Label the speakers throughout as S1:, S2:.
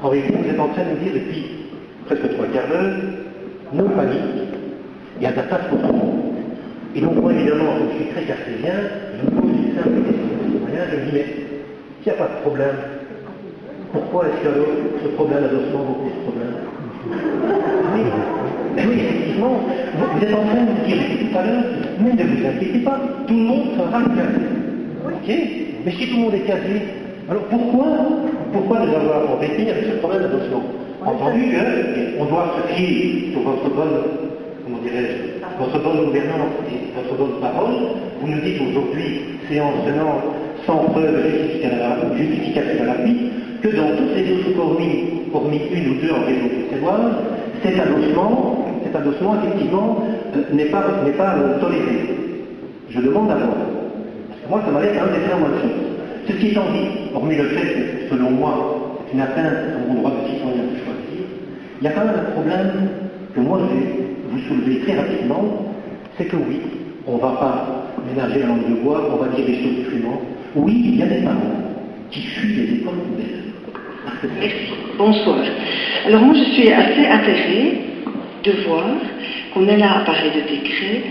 S1: En réalité, vous êtes en train de nous dire depuis presque 3 quarts d'heure, nos familles, il y a de la place pour tout le monde. Et donc moi, évidemment, comme je suis très cartésien, je me pose une simple question de citoyen, je me dis, mais s'il n'y a pas de problème, pourquoi est-ce qu'il y a ce problème d'adossement beaucoup de problèmes? Oui, oui, effectivement, vous êtes en train de dire tout à l'heure, mais ne vous inquiétez pas, tout le monde sera casé. Ok? Mais si tout le monde est casé, alors pourquoi nous avoir embêtés avec ce problème d'adossement? Entendu qu'on doit se fier sur votre bonne, comment dirais-je, votre bonne gouvernance et votre bonne parole. Vous nous dites aujourd'hui, séance tenante, sans preuve justificative à l'appui, que dans toutes les autres hormis une ou deux en région bruxelloise, cet adossement effectivement n'est pas toléré. Je demande à voir. Parce que moi, ça m'a l'air quand même d'être moins de choses. Ceci étant dit, hormis le fait que, selon moi, c'est une atteinte à mon droit de citoyen de choisir, il y a quand même un problème que moi je vais vous soulever très rapidement, c'est que oui, on ne va pas ménager la langue de bois, on va dire des choses crûment. Oui, il y a des parents qui fuient les écoles ouvertes.
S2: Merci. Bonsoir. Alors moi je suis assez atterrée de voir qu'on est là à parler de décret,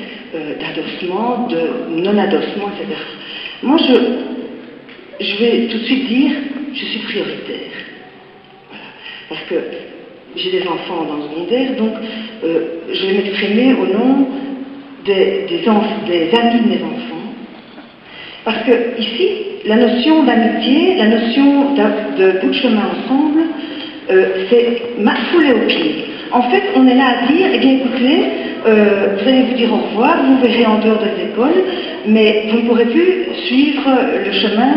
S2: d'adossement, de non-adossement, etc. Moi je vais tout de suite dire, je suis prioritaire. Voilà. Parce que j'ai des enfants dans le secondaire, donc je vais m'exprimer au nom des amis de mes enfants. Parce que ici, la notion d'amitié, la notion de bout de chemin ensemble, c'est foulé au pied. En fait, on est là à dire, eh bien écoutez, vous allez vous dire au revoir, vous verrez en dehors des écoles, mais vous ne pourrez plus suivre le chemin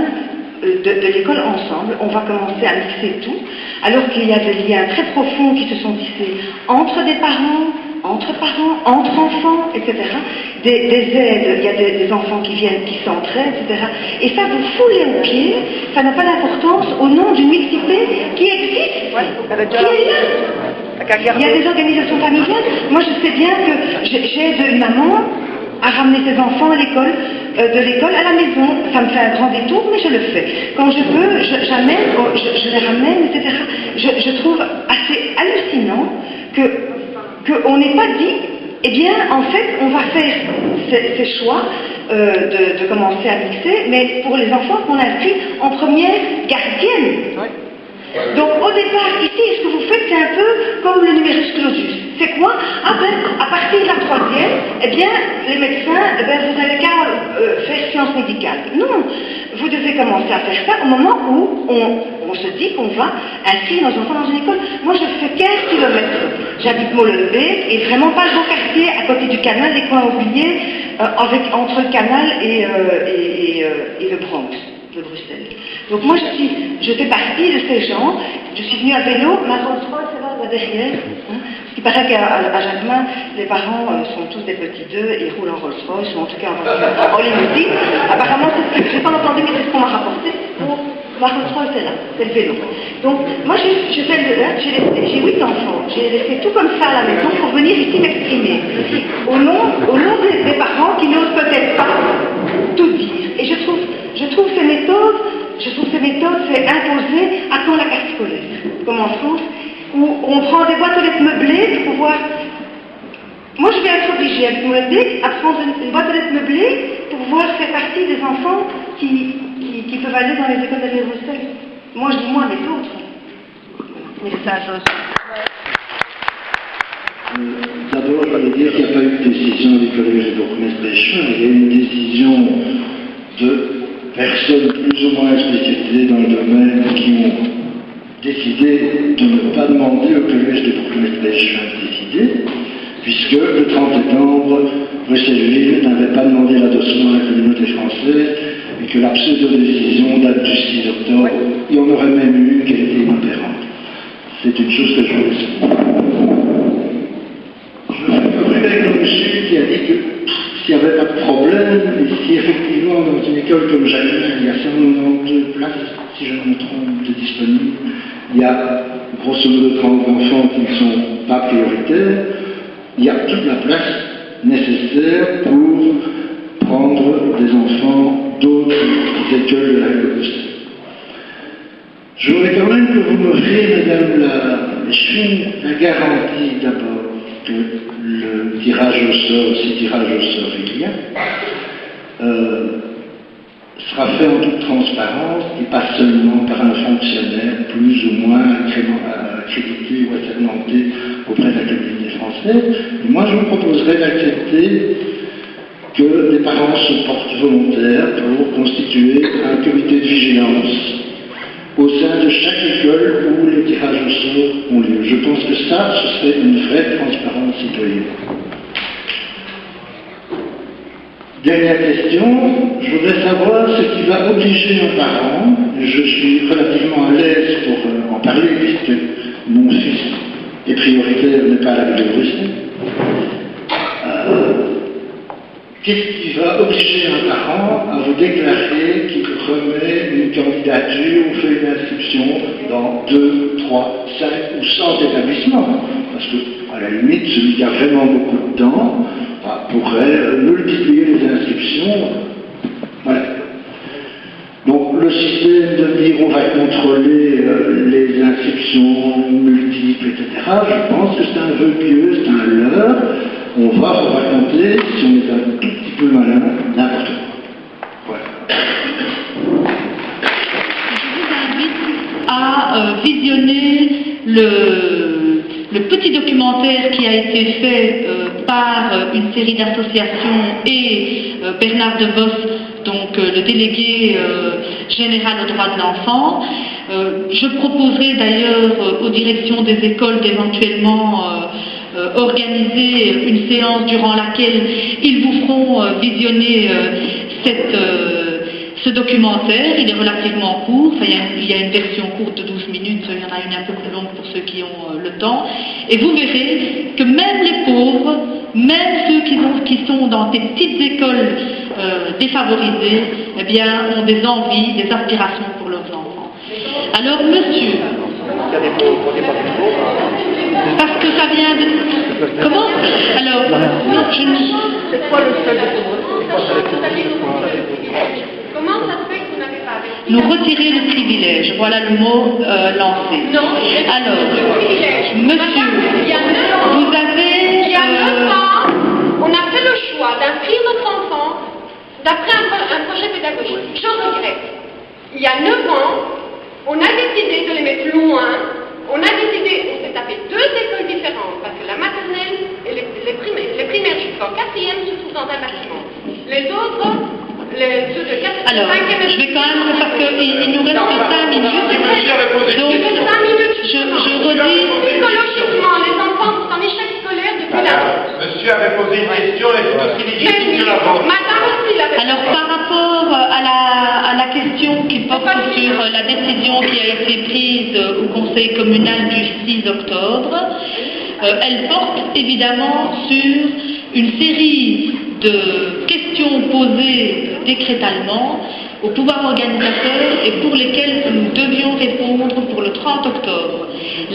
S2: de l'école ensemble. On va commencer à mixer tout, alors qu'il y a des liens très profonds qui se sont tissés entre des parents, entre enfants, etc. Des aides, il y a des enfants qui viennent, qui s'entraident, etc. Et ça, vous foulez au pied, ça n'a pas d'importance au nom d'une mixité qui existe, qui est là. Il y a des organisations familiales. Moi, je sais bien que j'aide une maman à ramener ses enfants à l'école, de l'école à la maison. Ça me fait un grand détour, mais je le fais. Quand je peux, j'amène, je les ramène, etc. Je trouve assez hallucinant qu'on n'ait pas dit, eh bien, en fait, on va faire ces choix de commencer à mixer, mais pour les enfants qu'on inscrit en première gardienne. Donc au départ, ici, ce que vous faites, c'est un peu comme le numerus clausus. C'est quoi? Ah ben, à partir de la troisième, eh bien, les médecins, eh ben, vous n'avez qu'à faire sciences médicales. Non, vous devez commencer à faire ça au moment où on se dit qu'on va inscrire nos enfants dans une école. Moi, je fais 15 km. J'habite Molenbeek, et vraiment pas le beau quartier, à côté du canal, les coins oubliés, entre le canal et le Bronx de Bruxelles. Donc moi je fais partie de ces gens. Je suis venue à vélo, ma Rolls-Royce est là derrière. Parce qu'il paraît qu'à Jacquemin, les parents sont tous des petits deux et roulent en Rolls-Royce, ou en tout cas en limousine. Apparemment, j'ai pas entendu, mais c'est ce qu'on m'a rapporté. Ma Rolls-Royce est là, c'est le vélo. Donc moi j'ai 8 enfants, j'ai laissé tout comme ça à la maison pour venir ici m'exprimer. Au nom des parents qui n'osent peut-être pas tout dire. Et je trouve ces méthodes, c'est imposé à quand la carte scolaire, comme en France, où on prend des boîtes aux lettres meublées pour pouvoir... Moi, je vais être obligée, avec mon aide, à prendre une boîte aux lettres meublée pour pouvoir faire partie des enfants qui peuvent aller dans les écoles de Bruxelles. Moi, je dis moi, mais d'autres. Message aussi.
S3: D'abord, je voulais dire qu'il n'y a pas eu de décision du collège de Bourgmestre-Péchin, il y a eu une décision de personnes plus ou moins spécialisées dans le domaine qui ont décidé de ne pas demander au collège de Bourgmestre-Péchin de décider, puisque le 30 septembre, Bruxelles-Ville n'avait pas demandé l'adossement à la communauté française et que la pseudo-décision date du 6 octobre, et on aurait même eu qu'elle était inopérante. C'est une chose que je veux dire. Je me fais avec le monsieur qui a dit que s'il n'y avait pas de problème, et si effectivement dans une école comme Jacquemin, il y a 192 places, si je ne me trompe, de disponibles, il y a grosso modo 30 enfants qui ne sont pas prioritaires, il y a toute la place nécessaire pour prendre des enfants d'autres écoles de la Bruxelles. Je voudrais quand même que vous m'offriez, Madame la Chine, la garantie d'abord que le tirage au sort, si tirage au sort il y a, sera fait en toute transparence et pas seulement par un fonctionnaire plus ou moins accrédité ou assermenté auprès de l'Académie française. Et moi, je vous proposerais d'accepter que les parents se portent volontaires pour constituer un comité de vigilance au sein de chaque école où les tirages au sort ont lieu. Je pense que ça, ce serait une vraie transparence citoyenne. Dernière question, je voudrais savoir ce qui va obliger un parent, je suis relativement à l'aise pour en parler puisque mon fils est prioritaire, n'est pas à la ville de Bruxelles. Qu'est-ce qui va obliger un parent à vous déclarer qu'il remet une candidature ou fait une inscription dans 2, 3, 5 ou 100 établissements? Parce que, à la limite, celui qui a vraiment beaucoup de temps pourrait multiplier les inscriptions. Voilà. Donc, le système de dire on va contrôler les inscriptions multiples, etc., je pense que c'est un vœu pieux, c'est un leurre. On va vous raconter, si on est un tout petit peu malin, n'importe quoi. Voilà.
S4: Je vous invite à visionner le petit documentaire qui a été fait par une série d'associations et Bernard Debos, donc le délégué général aux droits de l'enfant. Je proposerai d'ailleurs aux directions des écoles d'éventuellement organiser une séance durant laquelle ils vous feront visionner ce documentaire. Il est relativement court, enfin, il y a une version courte de 12 minutes, il y en a une un peu plus longue pour ceux qui ont le temps, et vous verrez que même les pauvres, même ceux qui sont dans des petites écoles défavorisées, eh bien, ont des envies, des aspirations pour leurs enfants. Alors, monsieur, parce que ça vient de... Comment? Alors, je ne...
S5: C'est quoi le seul de Comment ça se fait que vous n'avez pas avec...
S4: Nous retirer le privilège, voilà le mot lancé.
S5: Non.
S4: Alors, monsieur,
S5: il y a 9 ans,
S4: vous avez...
S5: Il y a 9 ans, on a fait le choix d'inscrire notre enfant d'après un projet pédagogique. Je regrette. Il y a 9 ans, on a décidé de les mettre loin. On a décidé, on s'est tapé 2 écoles différentes, parce que la maternelle et les primaires jusqu'en 4e se trouvent dans un bâtiment. Les autres, ceux de 4e,
S4: Alors,
S5: 5e,
S4: je vais quand même, parce qu'il nous reste 5 minutes, donc je redis...
S5: Psychologiquement, les enfants sont en échec scolaire depuis l'année.
S6: Monsieur avait posé une question, elle est tout aussi légitime que la vôtre.
S5: Madame aussi l'avait.
S4: Alors, par rapport à la question qui porte sur la décision qui a été prise au Conseil communal du 6 octobre, elle porte évidemment sur une série de questions posées décrétalement au pouvoir organisateur et pour lesquelles nous devions répondre pour le 30 octobre.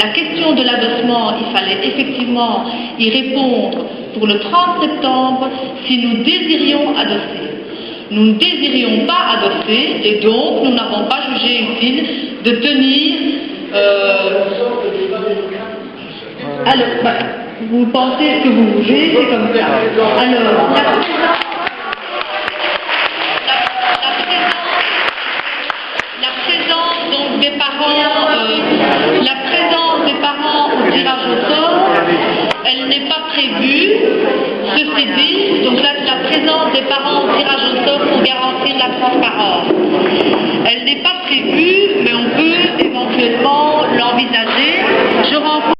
S4: La question de l'adossement, il fallait effectivement y répondre pour le 30 septembre si nous désirions adosser. Nous ne désirions pas adosser et donc nous n'avons pas jugé utile de tenir... Alors, vous pensez ce que vous voulez, c'est comme ça. Alors, la présence donc des parents, la présence des parents au tirage au sort, elle n'est pas prévue. Ceci dit, donc là, la présence des parents au tirage au sort pour garantir la transparence. Elle n'est pas prévue, mais on peut éventuellement l'envisager. Je rencontre